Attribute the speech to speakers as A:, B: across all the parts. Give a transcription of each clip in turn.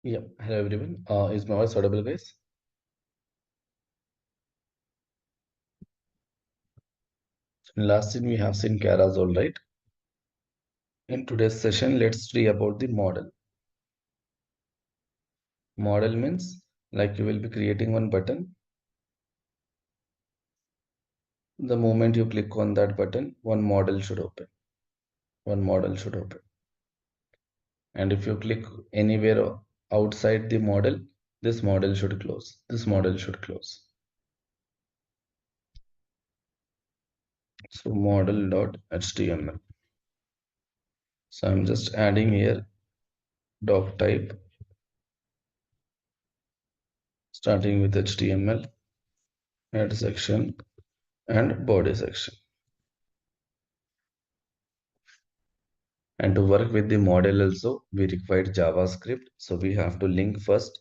A: Yeah, hello everyone. Is my voice audible, guys? In last scene, we have seen Kara's all right. In today's session, let's see about the model. Model means like you will be creating one button. The moment you click on that button, one model should open. One model should open. And if you click anywhere outside the model, this model should close. This model should close. So model.html. So I'm just adding here doc type starting with HTML, head section and body section. And to work with the model also, we require JavaScript. So we have to link first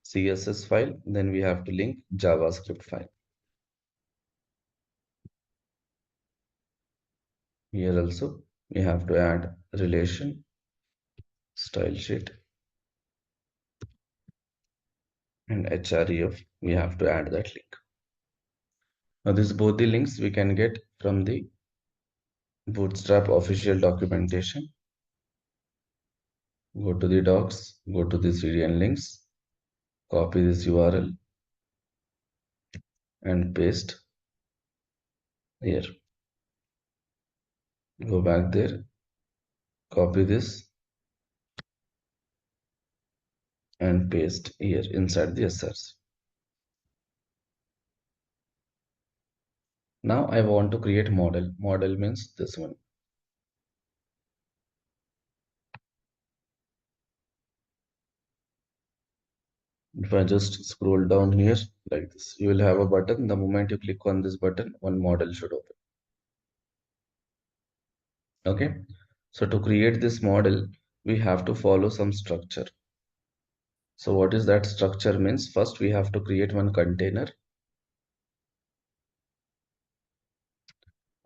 A: CSS file, then we have to link JavaScript file. Here also, we have to add relation, style sheet, and href. We have to add that link. Now, this both the links we can get from the Bootstrap official documentation. Go to the docs, go to the CDN links, copy this URL and paste here. Go back there, copy this and paste here inside the SRC. Now I want to create model. Model means this one. If I just scroll down here like this, you will have a button. The moment you click on this button, one model should open. Okay. So to create this model, we have to follow some structure. So what is that structure means? First, we have to create one container.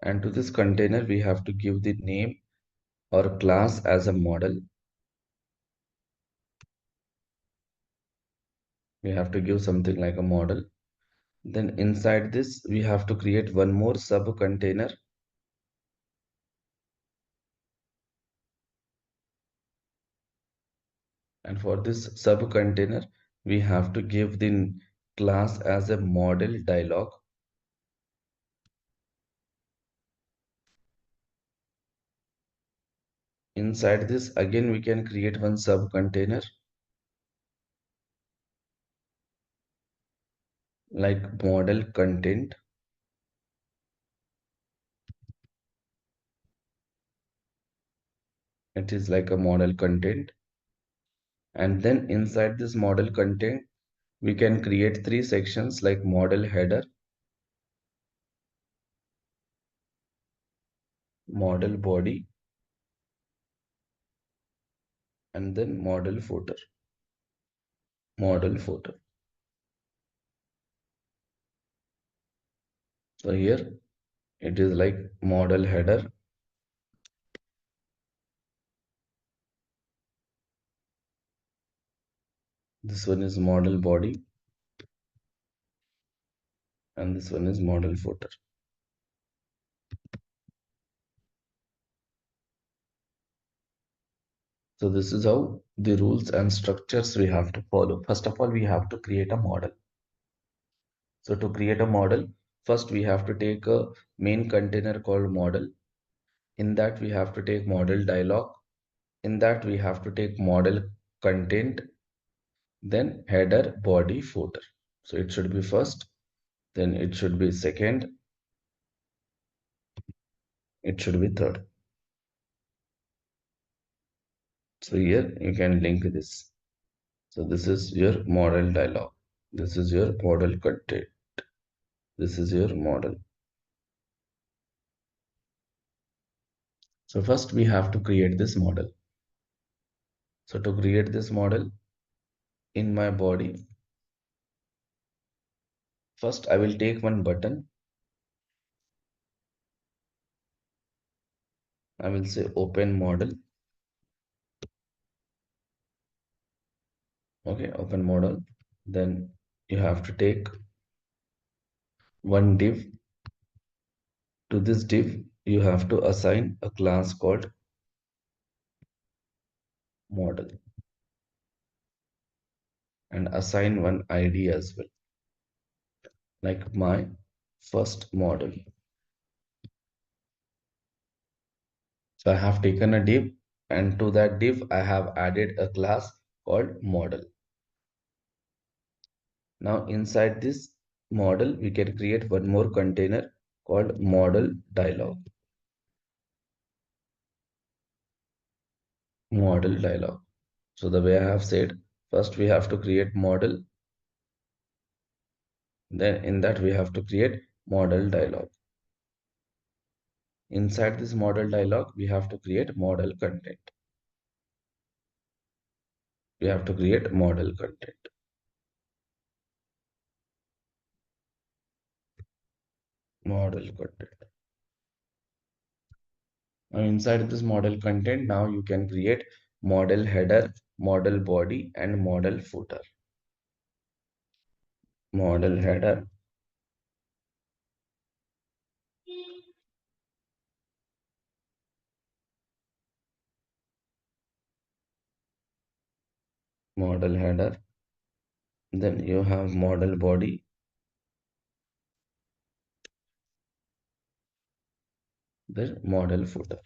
A: And to this container, we have to give the name or class as a model. We have to give something like a model. Then inside this, we have to create one more sub container. And for this sub container, we have to give the class as a model dialog. Inside this, again, we can create one sub container like model content. It is like a model content. And then inside this model content, we can create three sections like model header, model body, and then model footer. Model footer. So here it is like model header. This one is model body, and this one is model footer. So this is how the rules and structures we have to follow. First of all, we have to create a model. So to create a model, first we have to take a main container called model. In that we have to take model dialog. In that we have to take model content, then header, body, footer. So it should be first, then it should be second, it should be third. So here you can link this. So this is your model dialog. This is your model content. This is your model. So first we have to create this model. So to create this model in my body, first I will take one button. I will say open model. Okay, open model. Then you have to take one div. To this div, you have to assign a class called model and assign one ID as well, like my first model. So I have taken a div, and to that div, I have added a class called model. Now inside this model, we can create one more container called model dialog. Model dialog. So the way I have said, first we have to create model, then in that we have to create model dialog. Inside this model dialog, we have to create model content. We have to create model content. Model content. Now inside this model content, now you can create model header, model body, and model footer. Model header, model header. Then you have model body, then model footer.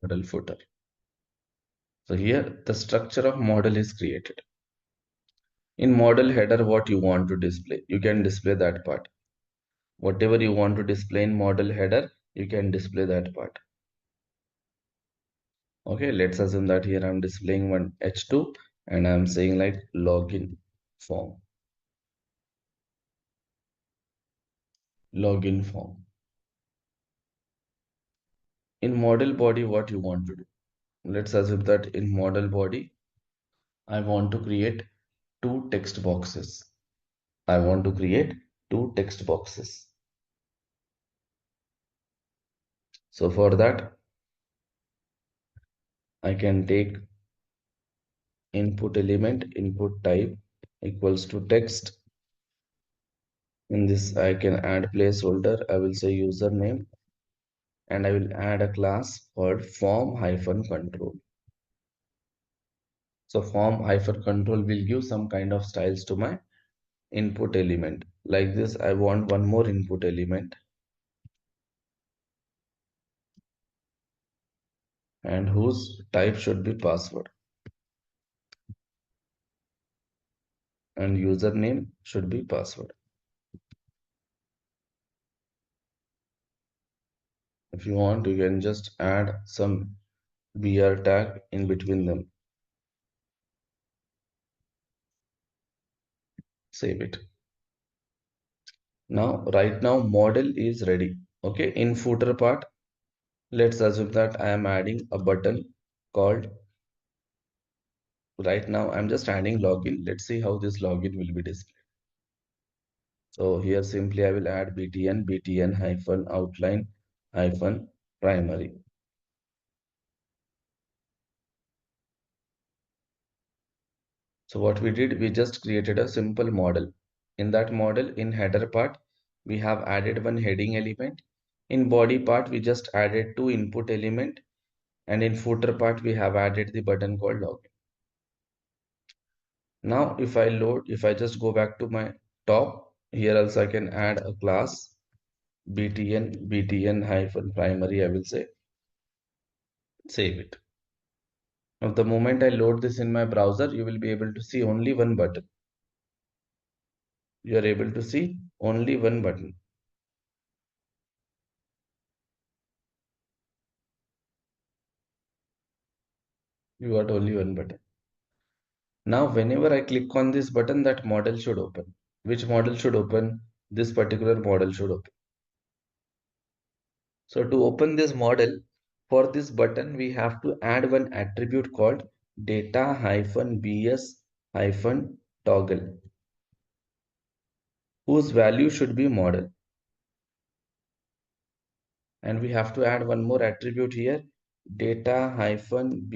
A: Model footer. So here the structure of model is created. In model header, what you want to display, you can display that part. Whatever you want to display in model header, you can display that part. Okay, let's assume that here I'm displaying one H2 and I'm saying like login form. Login form. In model body, what you want to do? Let's assume that in model body, I want to create two text boxes. I want to create two text boxes. So for that, I can take input element, input type equals to text. In this, I can add placeholder. I will say username and I will add a class called form hyphen control. So form hyphen control will give some kind of styles to my input element. Like this, I want one more input element and whose type should be password and username should be password. If you want, you can just add some BR tag in between them. Save it. Now, right now, model is ready. Okay, in footer part, let's assume that I am adding a button called, right now, I'm just adding login. Let's see how this login will be displayed. So here simply I will add btn hyphen outline hyphen primary. So what we did, we just created a simple model. In that model, in header part, we have added one heading element. In body part, we just added two input element. And in footer part, we have added the button called login. Now, if I just go back to my top, here also I can add a class btn hyphen primary, I will say, save it. Now, the moment I load this in my browser, you will be able to see only one button. You are able to see only one button. You got only one button. Now, whenever I click on this button, that model should open. Which model should open? This particular model should open. So to open this model, for this button, we have to add one attribute called data-bs-toggle, whose value should be model. And we have to add one more attribute here, data-bs-hyphen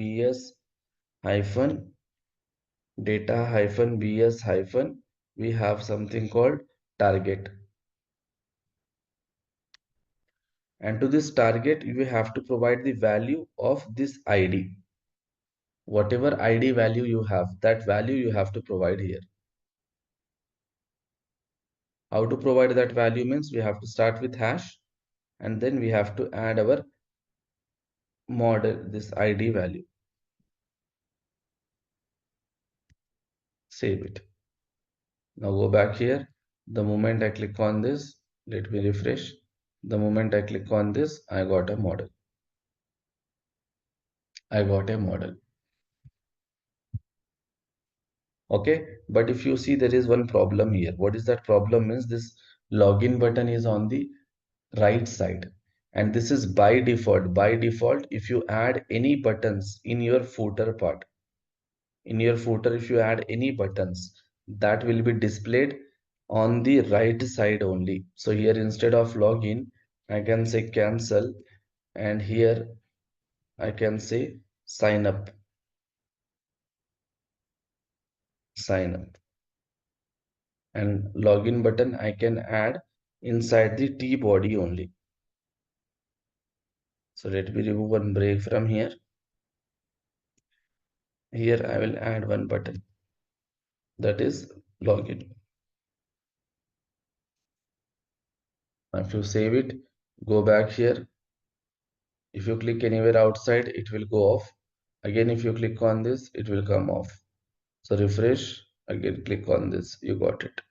A: data-bs-hyphen we have something called target. And to this target, you have to provide the value of this ID. Whatever ID value you have, that value you have to provide here. How to provide that value means we have to start with hash and then we have to add our model, this ID value. Save it. Now go back here. The moment I click on this, let me refresh. The moment I click on this, I got a model. I got a model. Okay, but if you see, there is one problem here. What is that problem means? This login button is on the right side, and this is by default. By default, if you add any buttons in your footer part, if you add any buttons, that will be displayed on the right side only. So here, instead of login, I can say cancel, and here I can say sign up. Sign up. And login button I can add inside the T body only. So let me remove one break from here. Here I will add one button, that is login. If you save it, go back here. If you click anywhere outside, it will go off. Again, if you click on this, it will come off. So refresh, again click on this, you got it.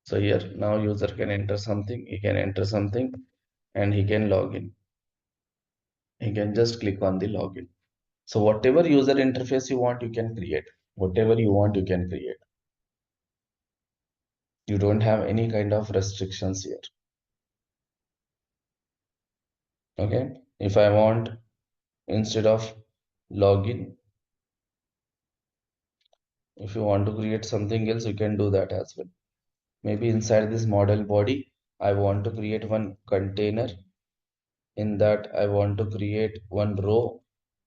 A: So here now user can enter something, he can enter something and he can log in. He can just click on the login. So whatever user interface you want, you can create. Whatever you want, you can create. You don't have any kind of restrictions here. Okay. If I want, instead of login, if you want to create something else, you can do that as well. Maybe inside this model body, I want to create one container. In that, I want to create one row.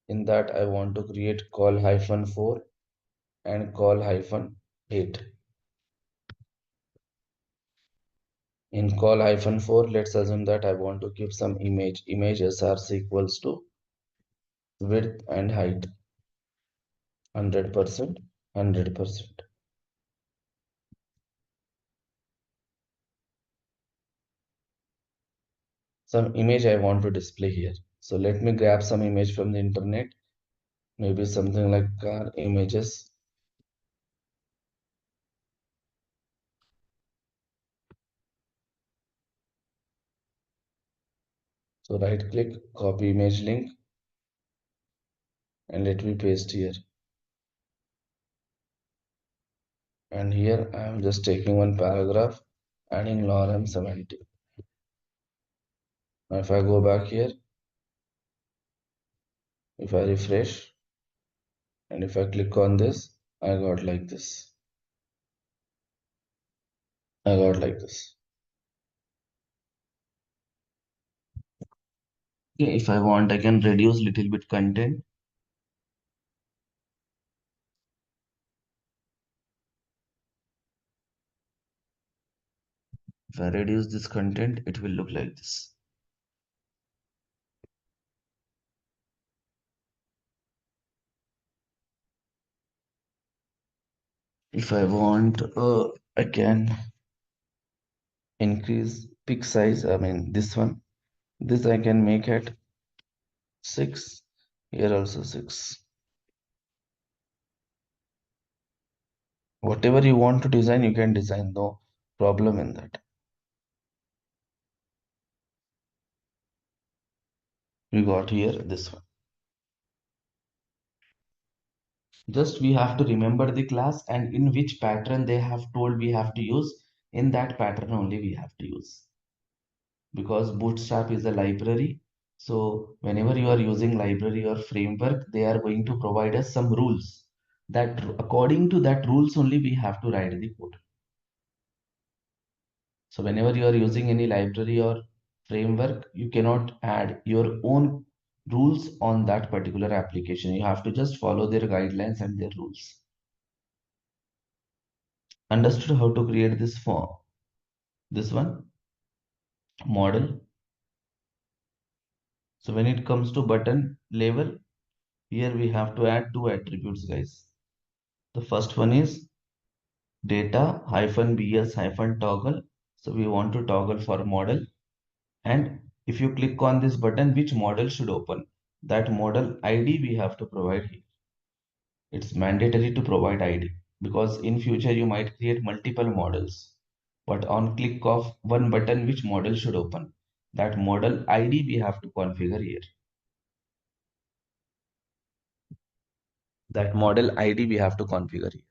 A: In that, I want to create call hyphen 4 and call hyphen 8. In call hyphen 4, let's assume that I want to keep some image. Image src equals to width and height 100%, 100%. Some image I want to display here. So let me grab some image from the internet. Maybe something like car images. So right click, copy image link, and let me paste here. And here I am just taking one paragraph, adding lorem 70. Now if I go back here, if I refresh, and if I click on this, I got like this. I got like this. Okay, if I want, I can reduce little bit content. If I reduce this content, it will look like this. If I want, I can increase pic size. I mean, this one. This I can make it 6. Here also 6. Whatever you want to design, you can design. No problem in that. We got here this one. Just we have to remember the class and in which pattern they have told we have to use. In that pattern only we have to use. because Bootstrap is a library. So whenever you are using library or framework, they are going to provide us some rules that according to that rules only we have to write the code. So whenever you are using any library or framework, you cannot add your own rules on that particular application. You have to just follow their guidelines and their rules. Understood how to create this form? This one, model. So when it comes to button label, here we have to add two attributes, guys. The first one is data hyphen bs hyphen toggle. So we want to toggle for model. And if you click on this button, which model should open? That model ID we have to provide here. It's mandatory to provide ID because in future you might create multiple models. But on click of one button, which model should open? That model ID we have to configure here. That model ID we have to configure here.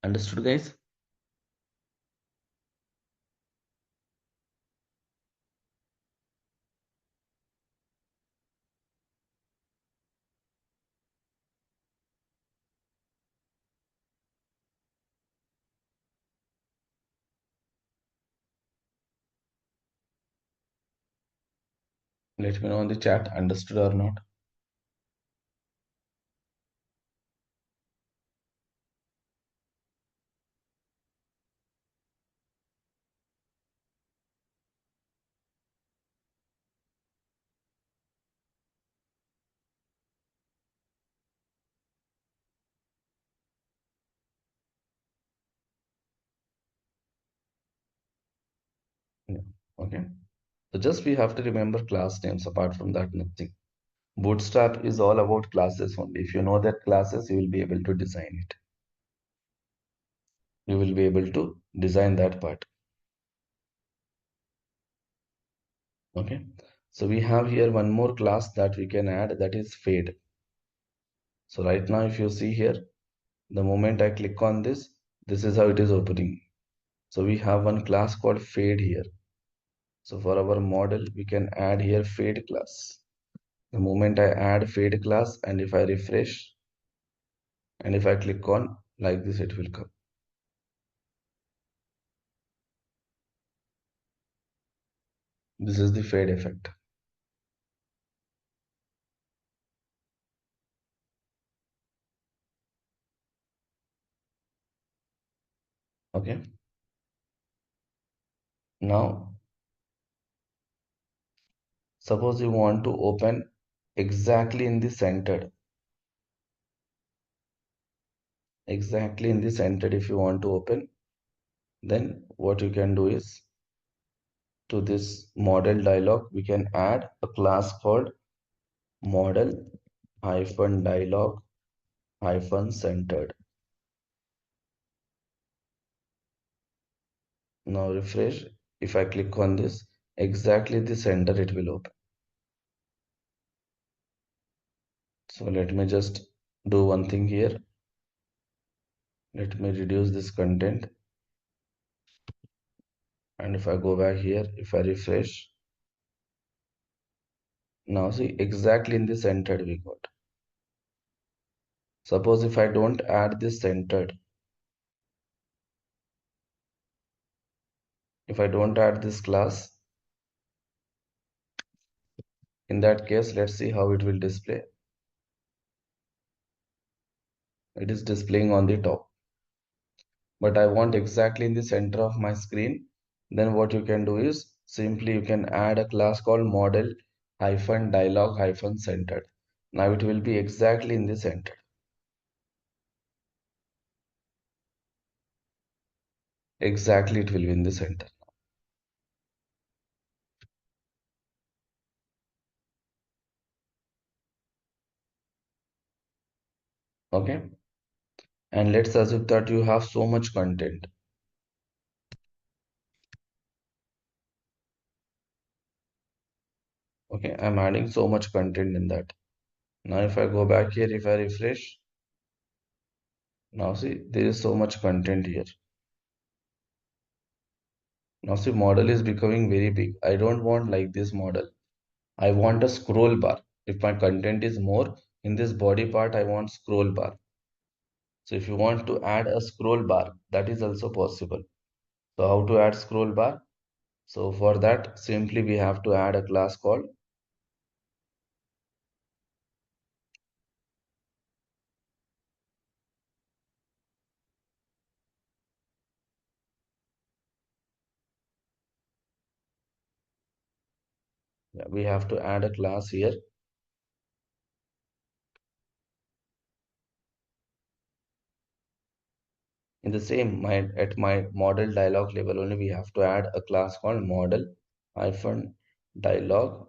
A: Understood, guys? Let me know in the chat, understood or not. Yeah. Okay. So just we have to remember class names. Apart from that, nothing. Bootstrap is all about classes only. If you know that classes, you will be able to design it. You will be able to design that part. Okay. So we have here one more class that we can add, that is fade. So right now, if you see here, the moment I click on this is how it is opening. So we have one class called fade here. So for our model, we can add here fade class. The moment I add fade class and if I refresh and if I click on like this, it will come. This is the fade effect. Okay. Now, suppose you want to open exactly in the centered, exactly in the centered. If you want to open, then what you can do is to this model dialog, we can add a class called model hyphen dialog hyphen centered. Now refresh. If I click on this, exactly the center it will open. So let me just do one thing here. Let me reduce this content. And if I go back here, if I refresh, now see exactly in the centered we got. Suppose if I don't add this centered, if I don't add this class, in that case, let's see how it will display. It is displaying on the top. But I want exactly in the center of my screen. Then what you can do is simply you can add a class called model hyphen dialog hyphen centered. Now it will be exactly in the center. Exactly it will be in the center. Okay. And let's assume that you have so much content. Okay. I'm adding so much content in that. Now if I go back here, if I refresh, Now see, there is so much content here. Now see, model is becoming very big. I don't want like this model. I want a scroll bar. If my content is more in this body part, I want scroll bar. So if you want to add a scroll bar, that is also possible. So how to add scroll bar? So for that, simply we have to add a class called, yeah, we have to add a class here. In the same, at my model dialog level only, we have to add a class called model hyphen dialog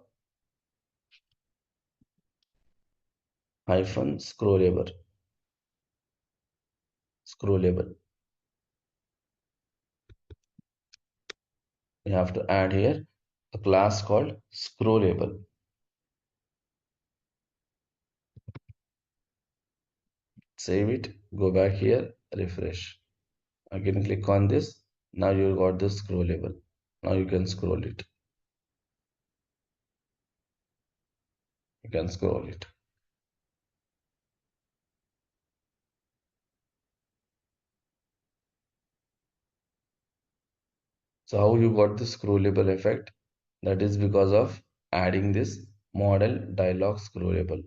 A: hyphen scrollable. We have to add here a class called scrollable. Save it, go back here, refresh. Again, click on this. Now you got the scrollable. Now you can scroll it. You can scroll it. So how you got the scrollable effect? That is because of adding this model dialog scrollable.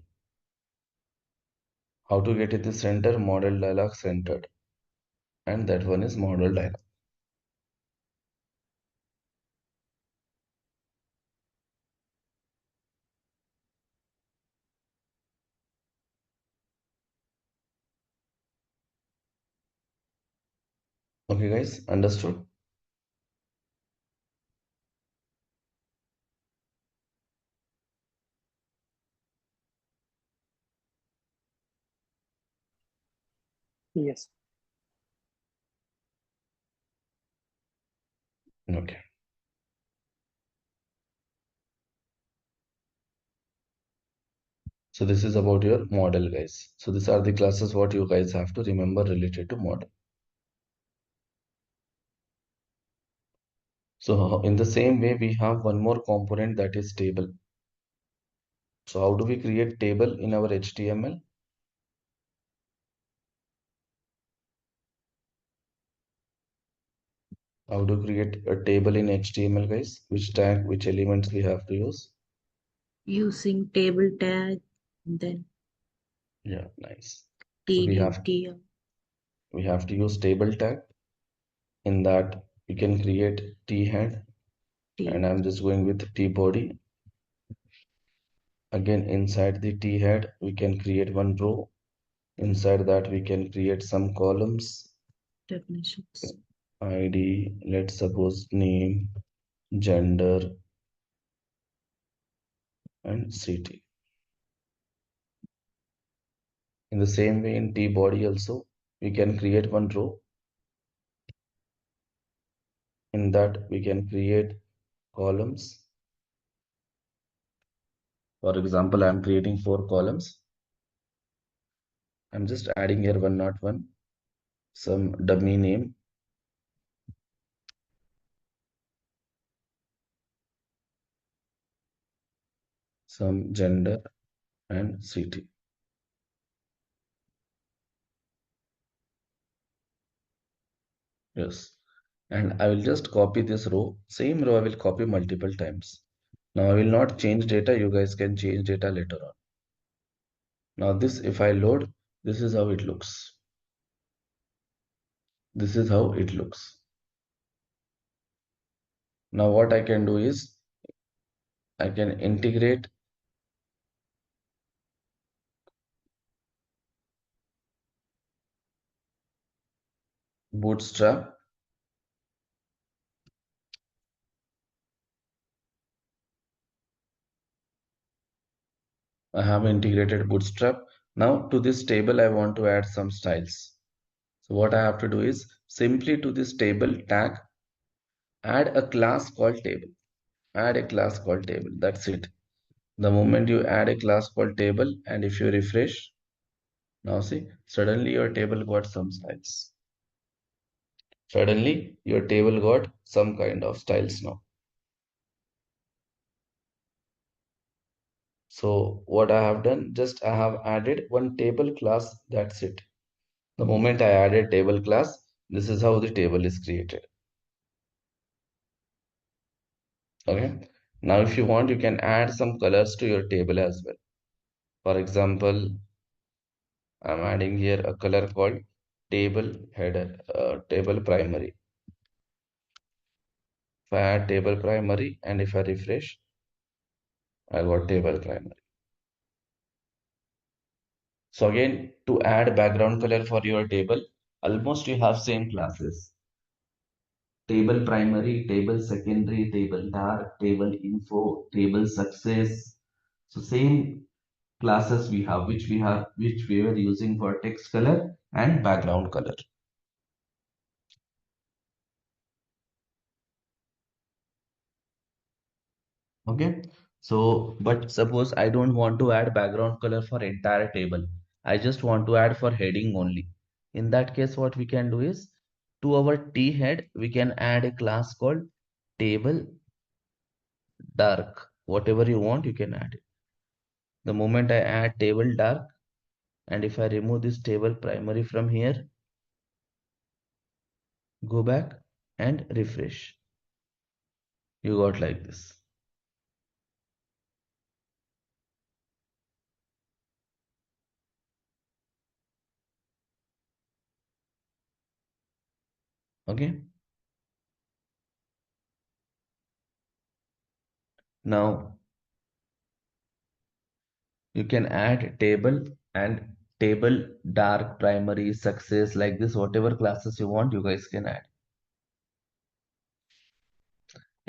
A: How to get it the center? Model dialog centered. And that one is model dialog. Okay guys, understood?
B: Yes.
A: Okay. So this is about your model guys. So these are the classes what you guys have to remember related to model. So in the same way, we have one more component that is table. So how do we create table in our HTML? How to create a table in HTML guys? Which tag, which elements we have to use?
B: Using table tag, then
A: Yeah, nice. So
B: td,
A: we have to use table tag. In that we can create t head,
B: t,
A: and I'm just going with t body. Again, inside the t head, we can create one row. Inside that, we can create some columns.
B: definitions.
A: ID, let's suppose name, gender, and city. In the same way, in t body also, we can create one row. In that, we can create columns. For example, I'm creating 4 columns. I'm just adding here 101, some dummy name, some gender, and city. Yes. And I will just copy this row. Same row I will copy multiple times. Now I will not change data. You guys can change data later on. Now this, if I load, this is how it looks. This is how it looks. Now what I can do is I can integrate Bootstrap. I have integrated Bootstrap. Now to this table, I want to add some styles. So what I have to do is simply to this table tag, add a class called table. Add a class called table. That's it. The moment you add a class called table, and if you refresh, Now see, suddenly your table got some styles. Suddenly your table got some kind of styles now. So what I have done, just I have added one table class, that's it. The moment I added table class, this is how the table is created. Okay. Now if you want, you can add some colors to your table as well. For example, I'm adding here a color called table header, table primary. If I add table primary and if I refresh, I got table primary. So again, to add background color for your table, almost you have same classes. Table primary, table secondary, table dark, table info, table success. So same classes we have, which we were using for text color and background color. Okay. So, but suppose I don't want to add background color for entire table. I just want to add for heading only. In that case, what we can do is to our T head, we can add a class called table dark. Whatever you want, you can add it. The moment I add table dark, and if I remove this table primary from here, go back and refresh. You got like this. Okay. Now you can add table and table dark primary success like this, whatever classes you want, you guys can add.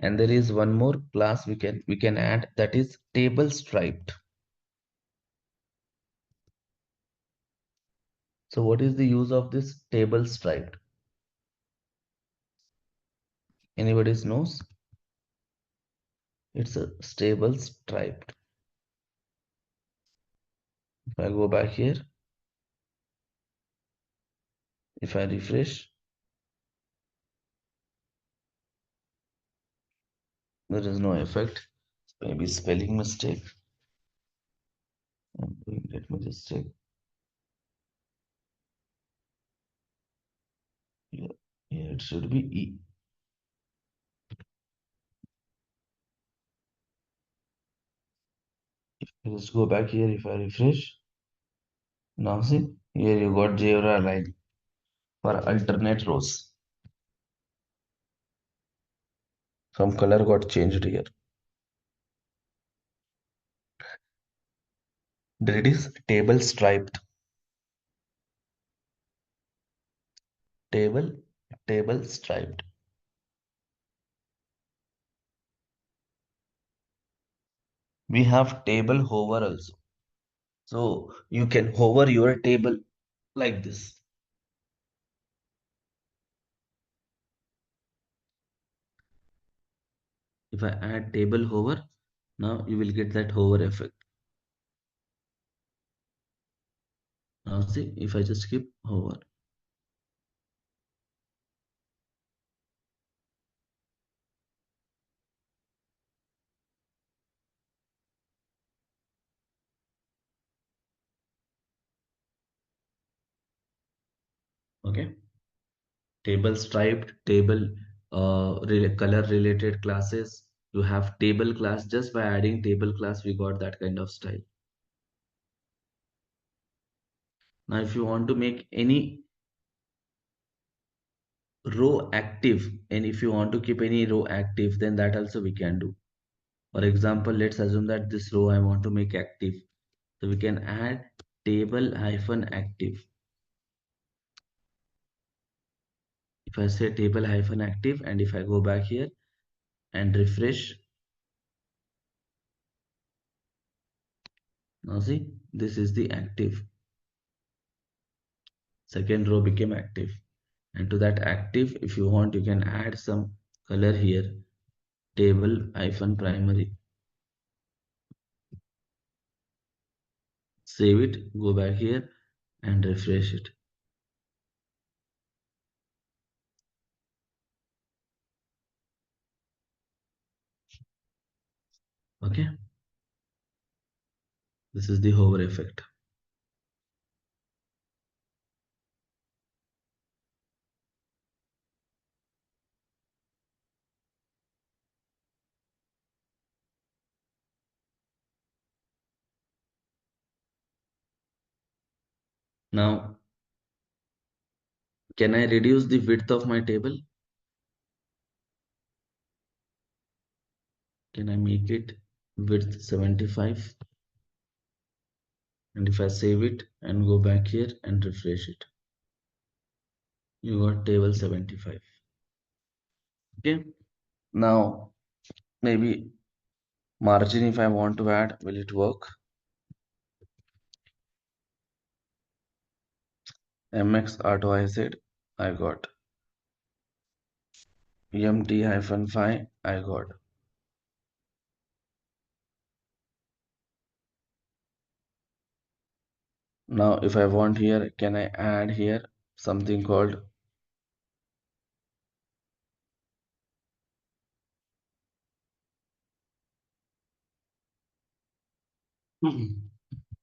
A: And there is one more class we can add, that is table striped. So what is the use of this table striped? Anybody knows? It's a table striped. If I go back here, if I refresh, there is no effect. Maybe spelling mistake. Let me just check. Here, here it should be E. Let's go back here. If I refresh, now see, here you got zebra line for alternate rows. Some color got changed here. There it is, table striped. Table, table striped. We have table hover also. So you can hover your table like this. If I add table hover, now you will get that hover effect. Now see, if I just keep hover. Okay. Table striped, table color related classes. You have table class. Just by adding table class, we got that kind of style. Now, if you want to make any row active, and if you want to keep any row active, then that also we can do. For example, let's assume that this row I want to make active. So we can add table hyphen active. If I say table hyphen active, and if I go back here and refresh, now see, this is the active. Second row became active. And to that active, if you want, you can add some color here, table hyphen primary. Save it, go back here and refresh it. Okay, this is the hover effect. Now, can I reduce the width of my table? Can I make it width 75? And if I save it and go back here and refresh it, you got table 75. Okay, now maybe margin if I want to add, will it work? MX auto I said I got. EMT-5 I got. Now if I want here, can I add here something called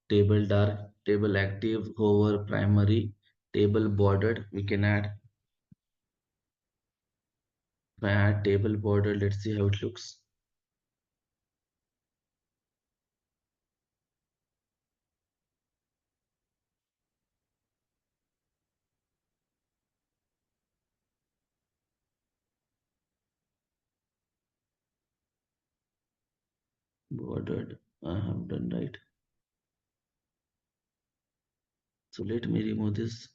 A: table dark, table active, hover, primary, table bordered? We can add. If I add table border, let's see how it looks. Bordered, I have done right. So let me remove this.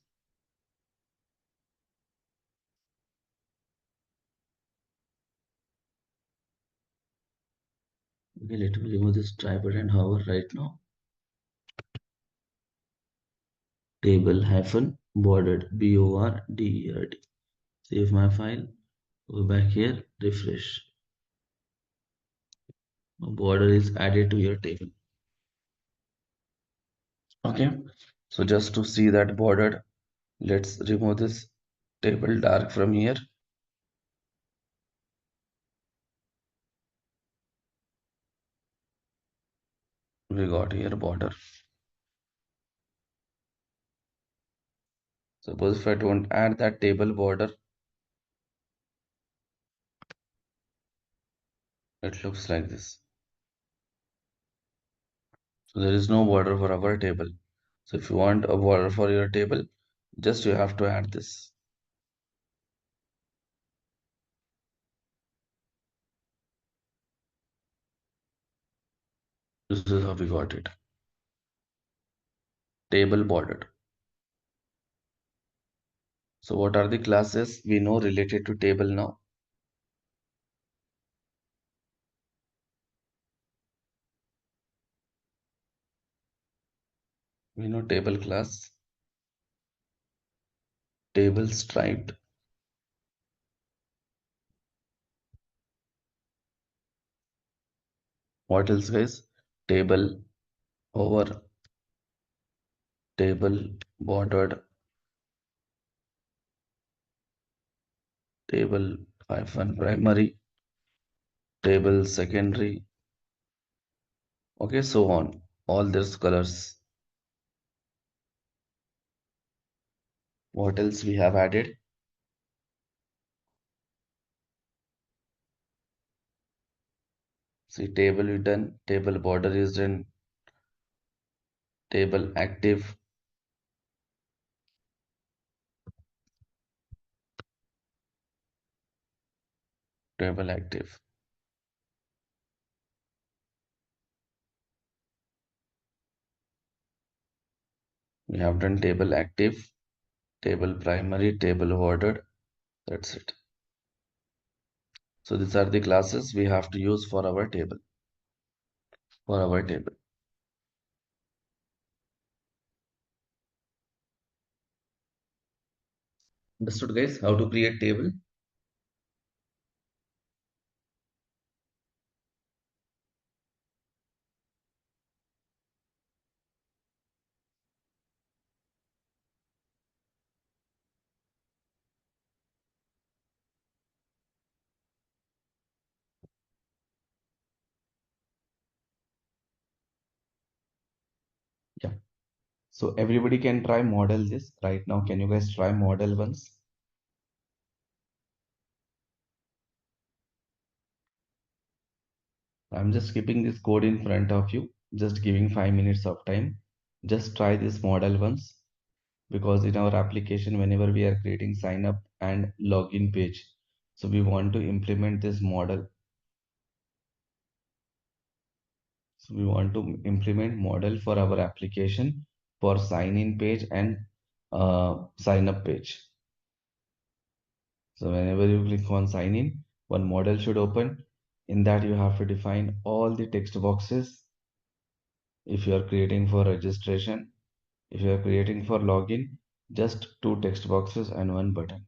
A: Okay, let me remove this tripod and hover right now. Table hyphen bordered, BORDERD. Save my file. Go back here, refresh. A border is added to your table. Okay, so just to see that bordered, let's remove this table dark from here. We got here border. Suppose if I don't add that table border, it looks like this. So there is no border for our table. So if you want a border for your table, just you have to add this. This is how we got it. Table bordered. So what are the classes we know related to table now? We know table class, table striped. What else, guys? Table over, table bordered, table hyphen primary, table secondary. Okay, so on. All these colors. What else we have added? See, table is done, table border is done, table active, table active. We have done table active, table primary, table ordered. That's it. So these are the classes we have to use for our table. For our table. Understood, guys? How to create table? Yeah. So everybody can try model this right now. Can you guys try model once? I'm just keeping this code in front of you, just giving 5 minutes of time. Just try this model once, because in our application, whenever we are creating sign up and login page, so we want to implement this model. So we want to implement model for our application for sign in page and sign up page. So whenever you click on sign in, one model should open. In that you have to define all the text boxes. If you are creating for registration, if you are creating for login, just two text boxes and one button.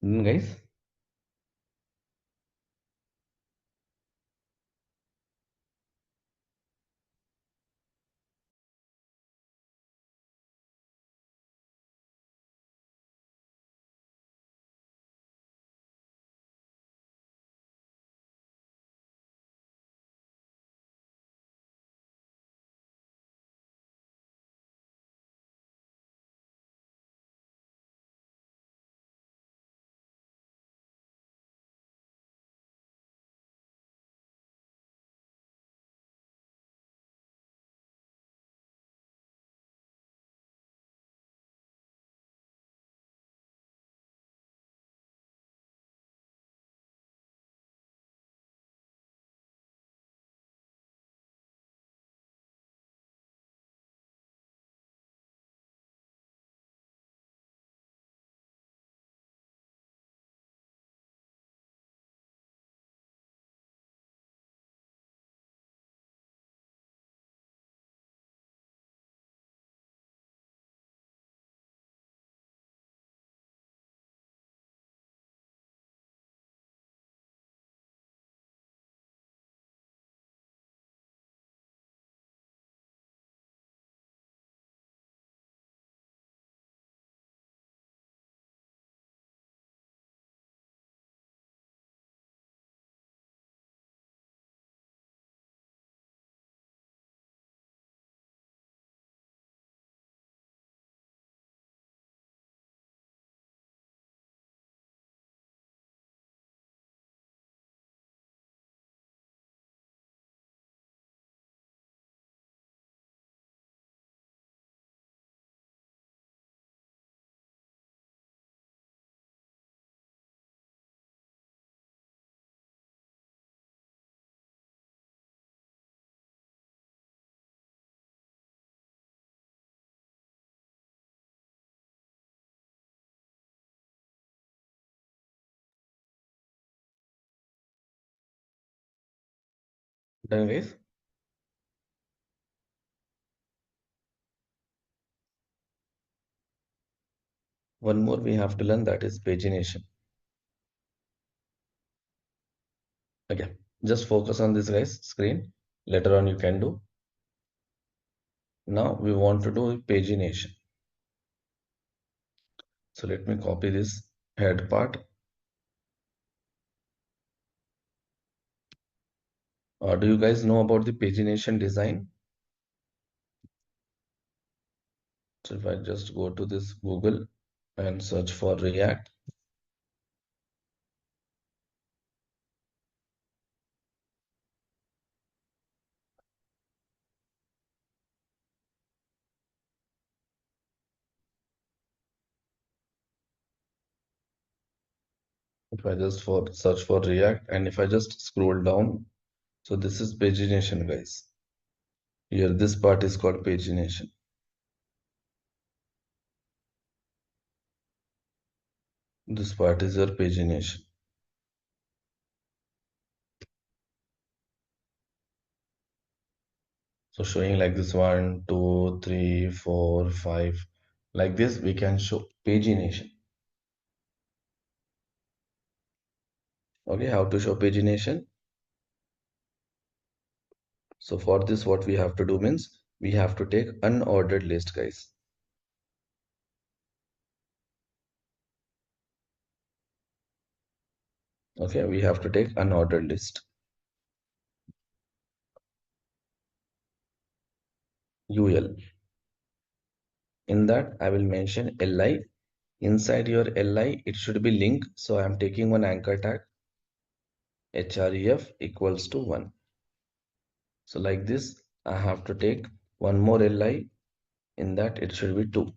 A: Guys, done guys. One more we have to learn, that is pagination. Okay, just focus on this guys screen. Later on you can do. Now we want to do pagination. So let me copy this head part Do you guys know about the pagination design? So if I just go to this Google and search for React, if I just for search for React and if I just scroll down, so this is pagination, guys. Here, this part is called pagination. This part is your pagination. So showing like this 1, 2, 3, 4, 5, like this, we can show pagination. Okay, how to show pagination? So for this, what we have to do means we have to take unordered list, guys. Okay, we have to take unordered list. UL. In that, I will mention li. Inside your li, it should be link. So I am taking one anchor tag href equals to 1. So like this, I have to take one more li. In that, it should be 2.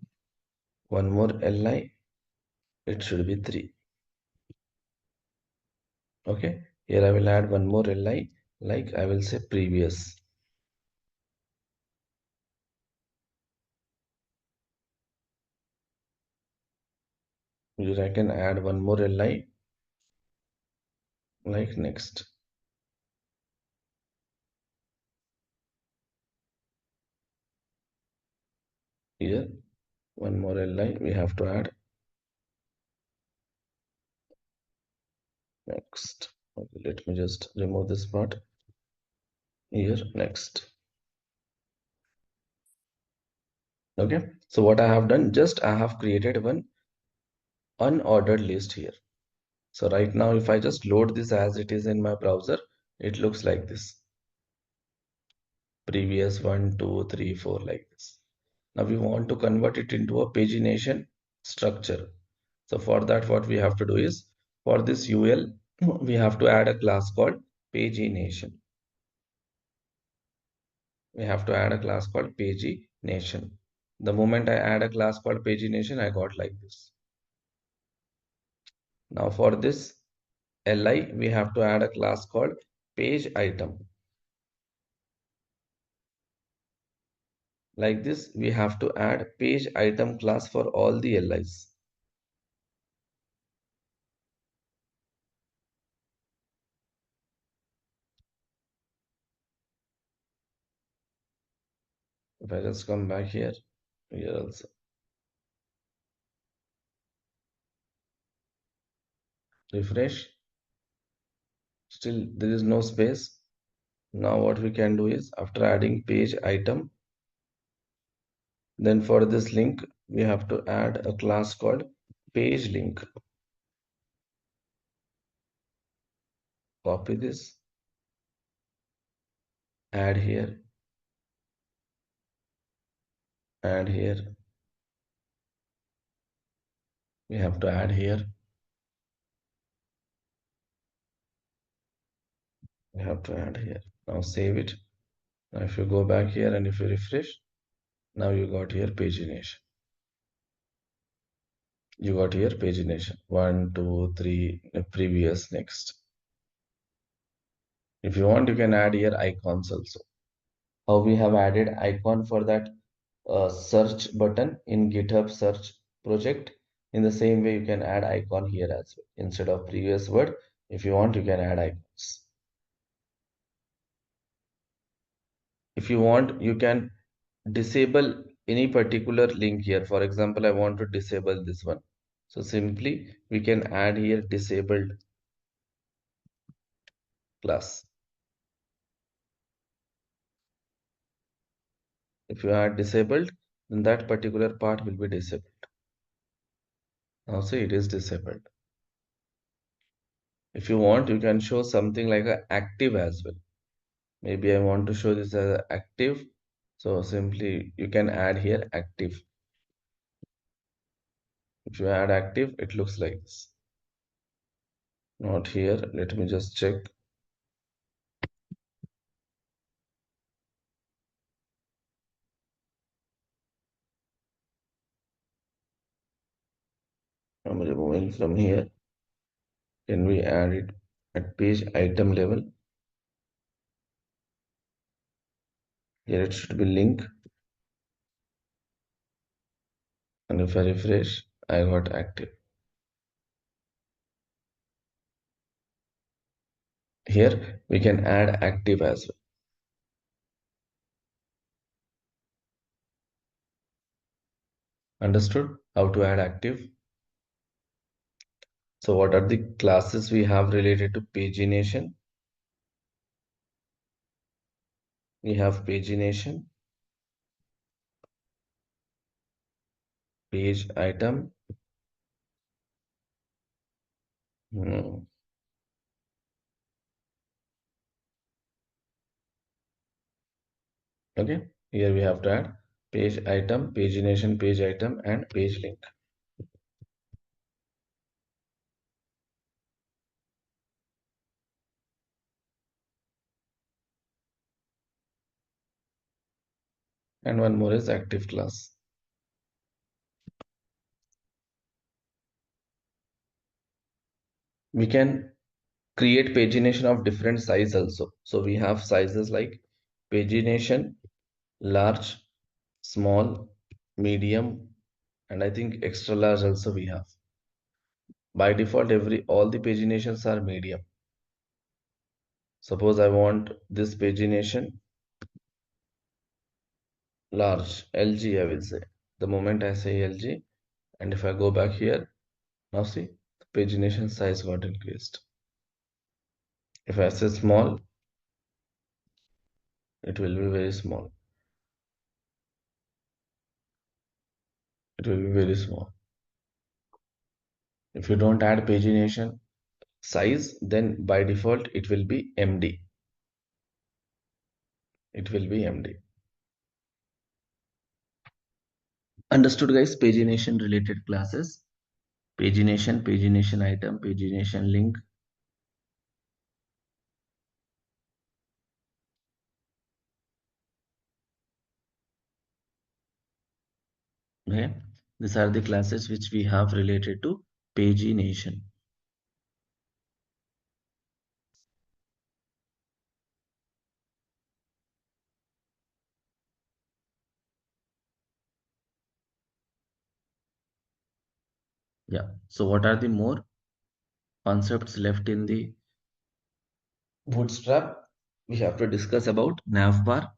A: One more li, it should be 3. Okay, here I will add one more li, like I will say previous. Here I can add one more li, like next. Here, one more li we have to add next. Okay, let me just remove this part. Here, next. Okay, so what I have done, just I have created one unordered list here. So right now, if I just load this as it is in my browser, it looks like this. Previous 1, 2, 3, 4 like this. Now we want to convert it into a pagination structure. So for that, what we have to do is for this UL, we have to add a class called pagination. We have to add a class called pagination. The moment I add a class called pagination, I got like this. Now for this li, we have to add a class called page item. Like this, we have to add page item class for all the LIs. If I just come back here also refresh, still there is no space. Now what we can do is after adding page item, then for this link, we have to add a class called page link. Copy this, add here, add here. We have to add here. We have to add here. Now save it. Now if you go back here and if you refresh, now you got here pagination. You got here pagination. 1, 2, 3, previous, next. If you want, you can add here icons also. How we have added icon for that search button in GitHub search project. In the same way, you can add icon here as well. Instead of previous word, if you want, you can add icons. If you want, you can disable any particular link here. For example, I want to disable this one. So simply we can add here disabled class. If you add disabled, then that particular part will be disabled. Now say it is disabled. If you want, you can show something like a active as well. Maybe I want to show this as active. So simply you can add here active. If you add active, it looks like this. Not here. Let me just check. I'm removing from here. Can we add it at page item level? Here it should be link. And if I refresh, I got active. Here we can add active as well. Understood how to add active? So what are the classes we have related to pagination? We have pagination, page item. Hmm. Okay, here we have to add page item, pagination, page item, and page link. And one more is active class. We can create pagination of different size also. So we have sizes like pagination, large, small, medium, and I think extra large also we have. By default, all the paginations are medium. Suppose I want this pagination large, LG I will say. The moment I say LG, and if I go back here, now see, the pagination size got increased. If I say small, it will be very small. It will be very small. If you don't add pagination size, then by default it will be MD. It will be MD. Understood, guys? Pagination related classes. Pagination, pagination item, pagination link. Okay. These are the classes which we have related to pagination. Yeah. So what are the more concepts left in the bootstrap? We have to discuss about navbar.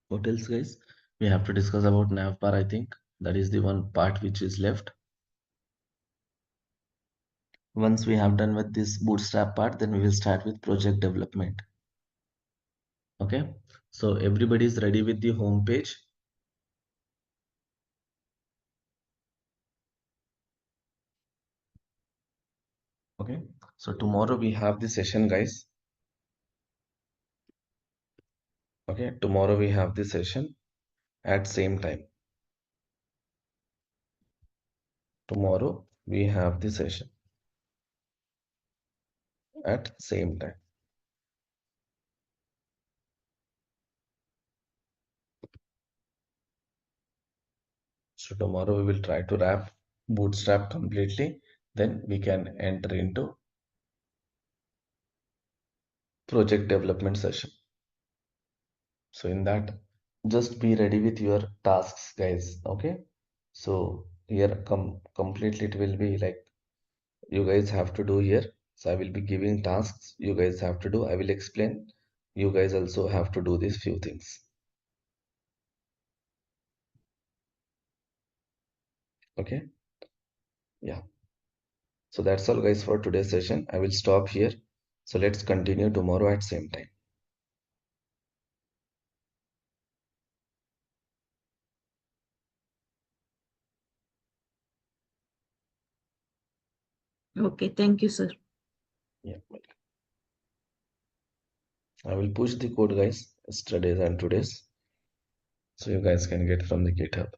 A: What else, guys? We have to discuss about navbar. I think that is the one part which is left. Once we have done with this bootstrap part, then we will start with project development. Okay. So everybody is ready with the home page. Okay. So tomorrow we have the session, guys. Okay. Tomorrow we have the session at same time. Tomorrow we have the session at same time. So tomorrow we will try to wrap bootstrap completely. Then we can enter into project development session. So in that, just be ready with your tasks, guys. Okay. So here completely it will be like you guys have to do here. So I will be giving tasks you guys have to do. I will explain. You guys also have to do these few things. Okay. Yeah. So that's all, guys, for today's session. I will stop here. So let's continue tomorrow at same time.
B: Okay, thank you, sir.
A: Yeah, I will push the code, guys, yesterday's and today's, so you guys can get from the GitHub.